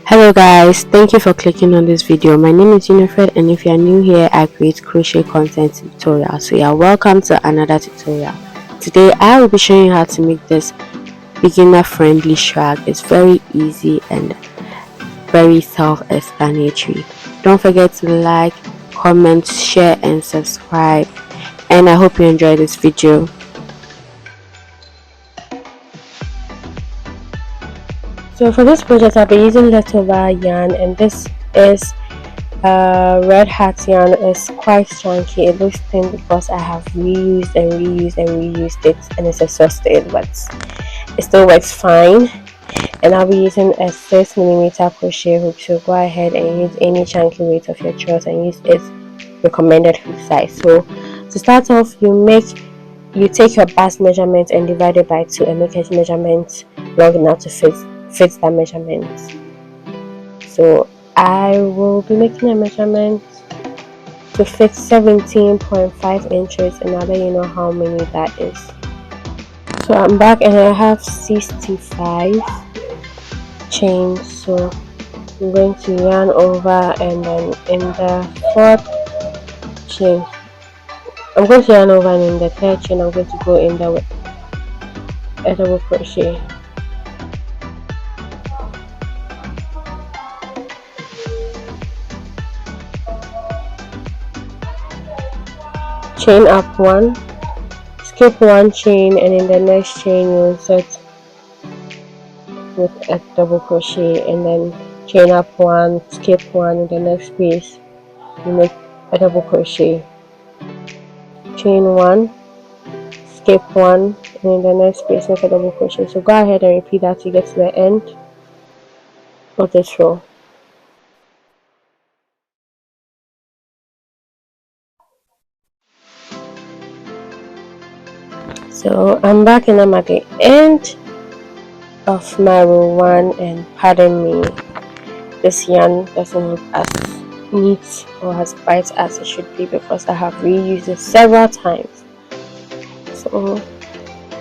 Hello guys, thank you for clicking on this video. My name is Winifred, and if you are new here, I create crochet content tutorials. So you are welcome to another tutorial. Today I will be showing you how to make this beginner friendly shrug. It's very easy and very self-explanatory. Don't forget to like, comment, share and subscribe, and I hope you enjoy this video. So for this project I'll be using leftover yarn, and this is red hat yarn. Is quite chunky. It looks thin because I have reused it, and it's exhausted, but it still works fine. And I'll be using a 6mm crochet hook, so go ahead and use any chunky weight of your choice and use its recommended hook size. So to start off, you take your bust measurement and divide it by 2 and make a measurement long enough to fit that measurement. So I will be making a measurement to fit 17.5 inches, and I'll let you know how many that is. So I'm back and I have 65 chains, so I'm going to yarn over, and then in the 4th chain I'm going to yarn over, and in the 3rd chain I'm going to go in there with a double crochet. Chain up 1, skip 1 chain, and in the next chain you insert with a double crochet, and then chain up 1, skip 1, in the next space you make a double crochet. Chain 1, skip 1, and in the next space make a double crochet. So go ahead and repeat that to get to the end of this row. So I'm back and I'm at the end of my row 1, and pardon me, this yarn doesn't look as neat or as bright as it should be because I have reused it several times. So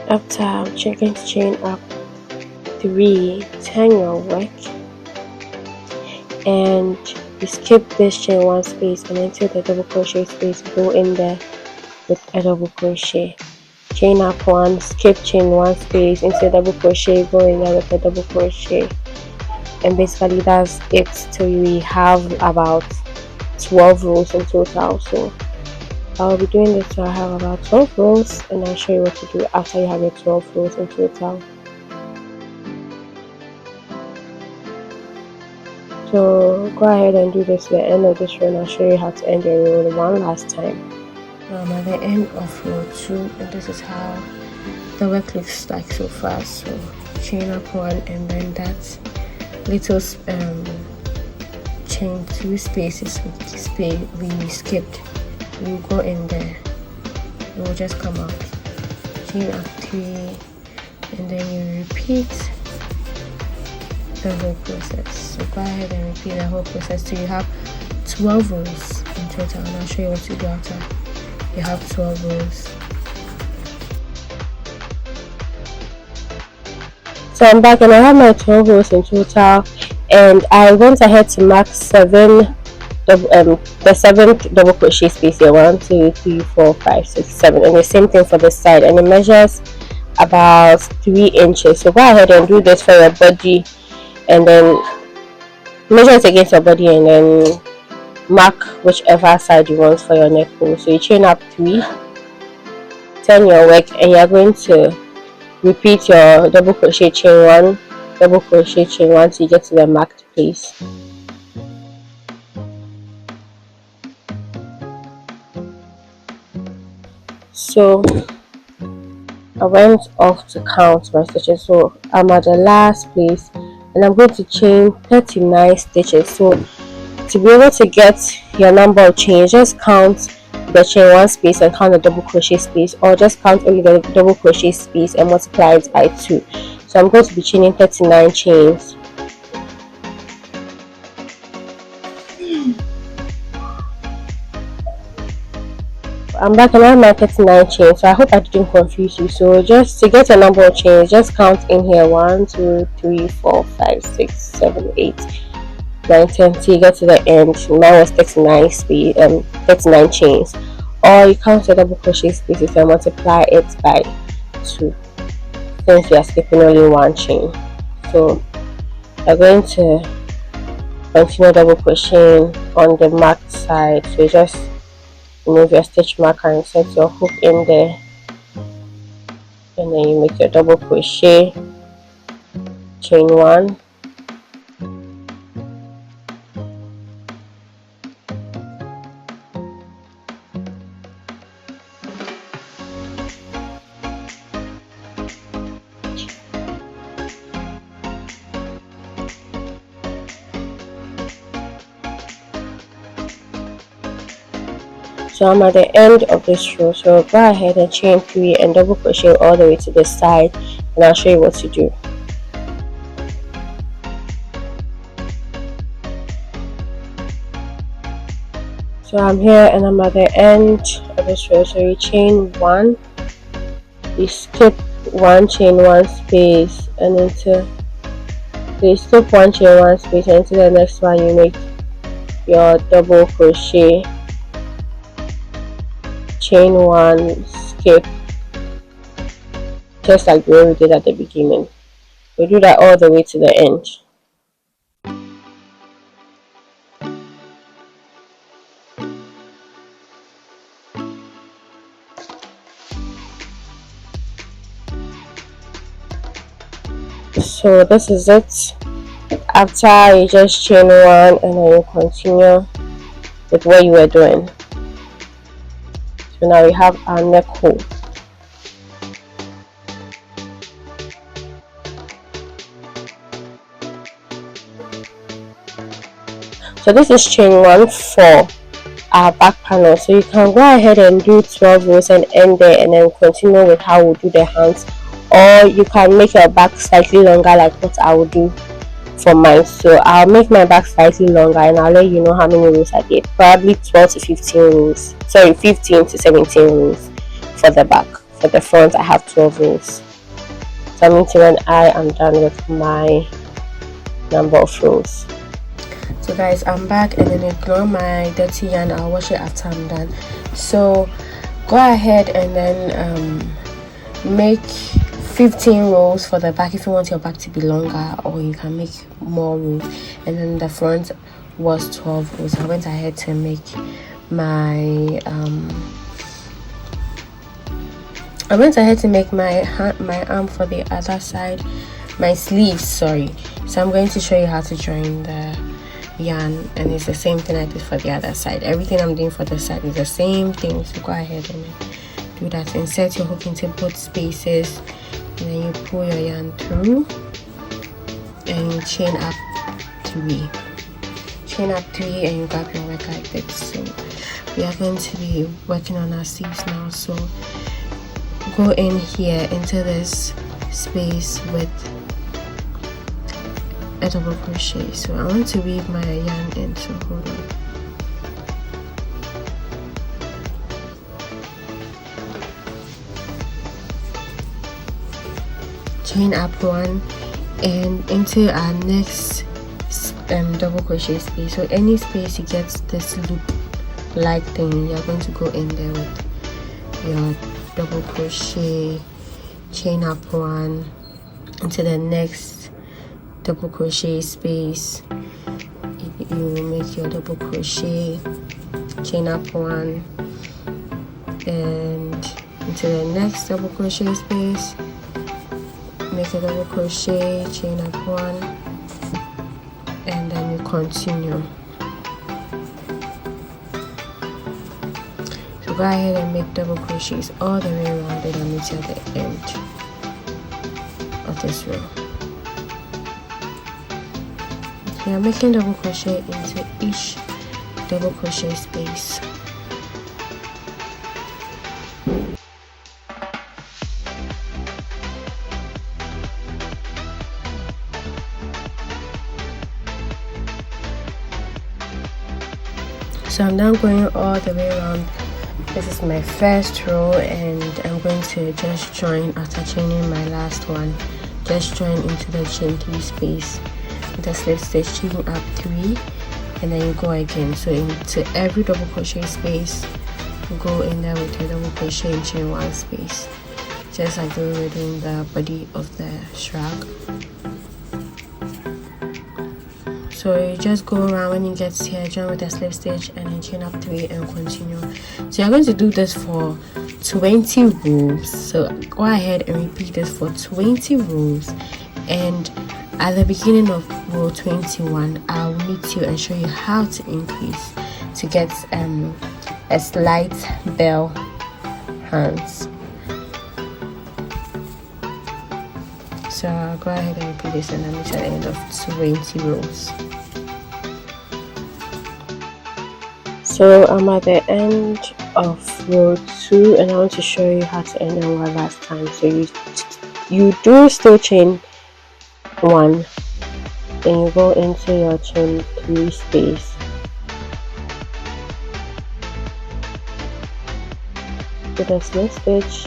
after I'm checking to chain up 3, turn your work, and you skip this chain 1 space, and into the double crochet space go in there with a double crochet. Chain up 1, skip chain 1 space, into double crochet, go in there with a double crochet, and basically that's it till we have about 12 rows in total. So I'll be doing this till I have about 12 rows, and I'll show you what to do after you have your 12 rows in total. So go ahead and do this to the end of this row, and I'll show you how to end your row one last time. I'm at the end of row 2, and this is how the work looks like so far. So chain up 1, and then that little chain 2 spaces we skipped, you go in there, it will just come out. Chain up 3, and then you repeat the whole process. So go ahead and repeat the whole process till you have 12 rows in total, and I'll show you what to do after you have 12 rows. So I'm back and I have my 12 rows in total, and I went ahead to mark the 7th double crochet space here. 1, 2, 3, 4, 5, 6, 7, and the same thing for this side, and it measures about 3 inches. So go ahead and do this for your body, and then measure it against your body, and then mark whichever side you want for your neck hole. So you chain up 3, turn your work, and you're going to repeat your double crochet chain 1, double crochet chain 1 till you get to the marked place. So I went off to count my stitches, so I'm at the last place, and I'm going to chain 39 stitches. So to be able to get your number of chains, just count the chain 1 space and count the double crochet space, or just count only the double crochet space and multiply it by 2. So I'm going to be chaining 39 chains. I'm back and I have my 39 chains, so I hope I didn't confuse you. So just to get a number of chains, just count in here 1 2 3 4 5 6 7 8 9 10 till you get to the end. Mine was 39 chains, or you count your double crochet spaces and multiply it by 2 since you are skipping only one chain. So you're going to continue double crocheting on the marked side. So you just remove your stitch marker and set your hook in there, and then you make your double crochet, chain 1, so I'm at the end of this row. So go ahead and chain 3 and double crochet all the way to the side, and I'll show you what to do. So I'm here and I'm at the end of this row. So you chain 1, you skip 1 chain 1 space, and into you skip 1 chain 1 space, and into the next one you make your double crochet, chain 1, skip, just like the way we did at the beginning. We do that all the way to the end. So this is it. After you just chain 1 and then you continue with what you were doing. So now we have our neck hole. So this is chain 1 for our back panel. So you can go ahead and do 12 rows and end there, and then continue with how we do the hands, or you can make your back slightly longer like what I will do for mine. So I'll make my back slightly longer and I'll let you know how many rows I did. Probably 12 to 15 rows. Sorry, 15 to 17 rows for the back. For the front I have 12 rows. So I'm meeting when I am done with my number of rows. So guys, I'm back, and then ignore my dirty yarn. I'll wash it after I'm done. So go ahead and then make 15 rows for the back if you want your back to be longer, or you can make more rows. And then the front was 12 rows. I went ahead to make my my arm for the other side, my sleeves, sorry. So I'm going to show you how to join the yarn, and it's the same thing I did for the other side. Everything I'm doing for the side is the same thing. So go ahead and do that. Insert your hook into both spaces, and then you pull your yarn through and you chain up 3, and you grab your work like this. So we are going to be working on our sleeves now. So go in here into this space with a double crochet. So I want to weave my yarn in, so hold on. Chain up 1 and into our next double crochet space. So any space you get this loop like thing, you're going to go in there with your double crochet, chain up 1 into the next double crochet space. You make your double crochet, chain up 1, and into the next double crochet space, make a double crochet, chain up 1, and then you continue. So go ahead and make double crochets all the way around it and meet at the end of this row. So you're making double crochet into each double crochet space. So I'm now going all the way around This is my first row, and I'm going to just join after chaining my last one. Just join into the chain 3 space with a slip stitch, chain up 3, and then you go again. So into every double crochet space, you go in there with a double crochet and chain 1 space, just like we were doing the body of the shrug. So you just go around. When you get here, join with a slip stitch and then chain up 3 and continue. So you're going to do this for 20 rows. So go ahead and repeat this for 20 rows, and at the beginning of row 21 I'll meet you and show you how to increase to get a slight bell hands. So I'll go ahead and repeat this, and I'll meet at the end of 20 rows. So I'm at the end of row 2, and I want to show you how to end on one last time. So you do still chain 1, then you go into your chain 3 space, with a slip stitch,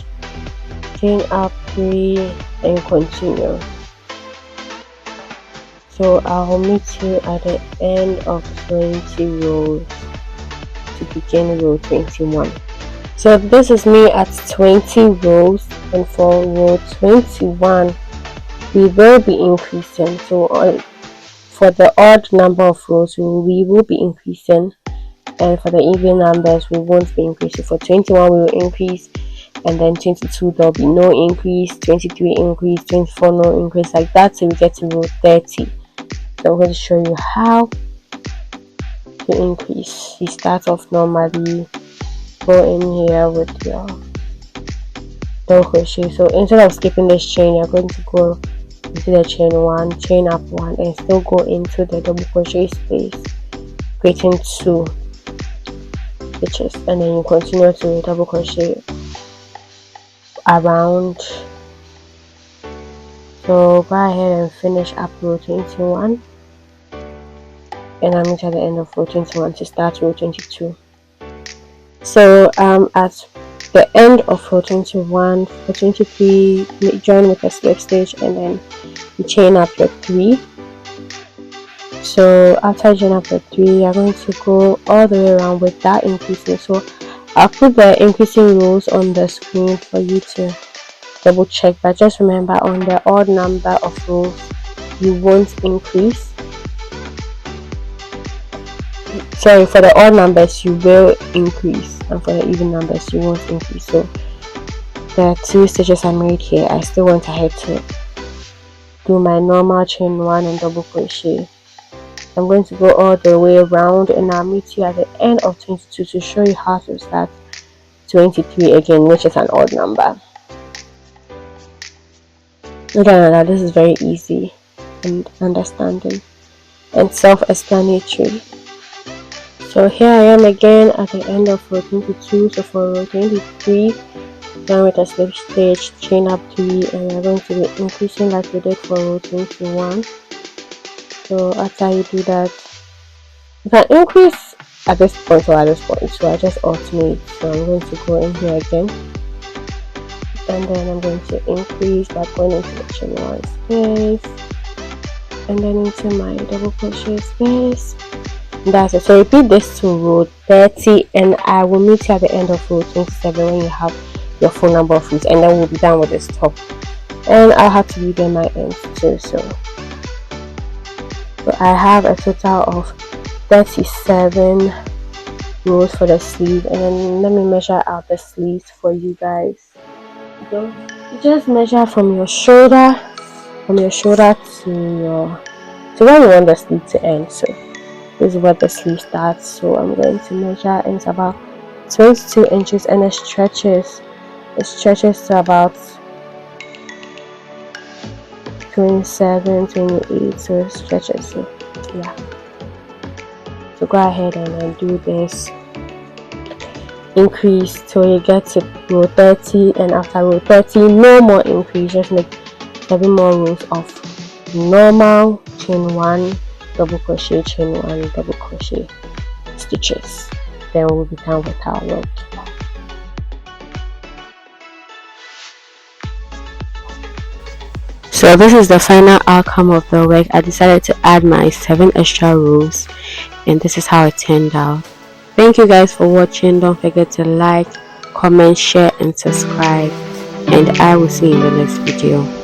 chain up 3 and continue. So I'll meet you at the end of 20 rows to begin row 21. So this is me at 20 rows, and for row 21 we will be increasing. So for the odd number of rows we will be increasing, and for the even numbers we won't be increasing. For 21 we will increase, and then 22 there'll be no increase, 23 increase, 24 no increase, like that till we get to row 30. So I'm going to show you how to increase. You start off normally, go in here with your double crochet. So instead of skipping this chain, you're going to go into the chain 1, chain up 1, and still go into the double crochet space, creating 2 stitches, and then you continue to double crochet around. So go ahead and finish up row 21, and I'm at the end of row 21 to start row 22. So at the end of row 21, for 23 you join with a slip stitch, and then you chain up your 3. So after chain up your 3, you're going to go all the way around with that increasing. So I'll put the increasing rows on the screen for you to double check, but just remember, on the odd number of rows you won't increase. Sorry, for the odd numbers you will increase, and for the even numbers you won't increase. So the 2 stitches I made here, I still went ahead to do my normal chain 1 and double crochet. I'm going to go all the way around, and I'll meet you at the end of 22 to show you how to start 23 again, which is an odd number. Other than that, this is very easy and understanding and self-explanatory. So here I am again at the end of row 22. So for row 23, down with a slip stitch, chain up 3, and we're going to be increasing like we did for row 21. So after you do that, you can increase at this point or at this point. So I just alternate. So I'm going to go in here again, and then I'm going to increase by going into the chain 1 space, and then into my double crochet space. That's it. So repeat this to row 30, and I will meet you at the end of row 27 when you have your full number of rows, and then we'll be done with this top. And I'll have to leave in my ends too. So I have a total of 37 rows for the sleeve, and then let me measure out the sleeves for you guys. So you just measure from your shoulder to where you want the sleeve to end. So this is where the sleeve starts. So I'm going to measure, and it's about 22 inches, and it stretches to about 27, 28, so it stretches. So yeah, so go ahead and do this increase till you get to row 30, and after row 30 no more increase, just make 7 more rows of normal chain 1 double crochet, chain 1 double crochet stitches. Then we'll be done with our work. So this is the final outcome of the work. I decided to add my 7 extra rows, and this is how it turned out. Thank you guys for watching. Don't forget to like, comment, share and subscribe, and I will see you in the next video.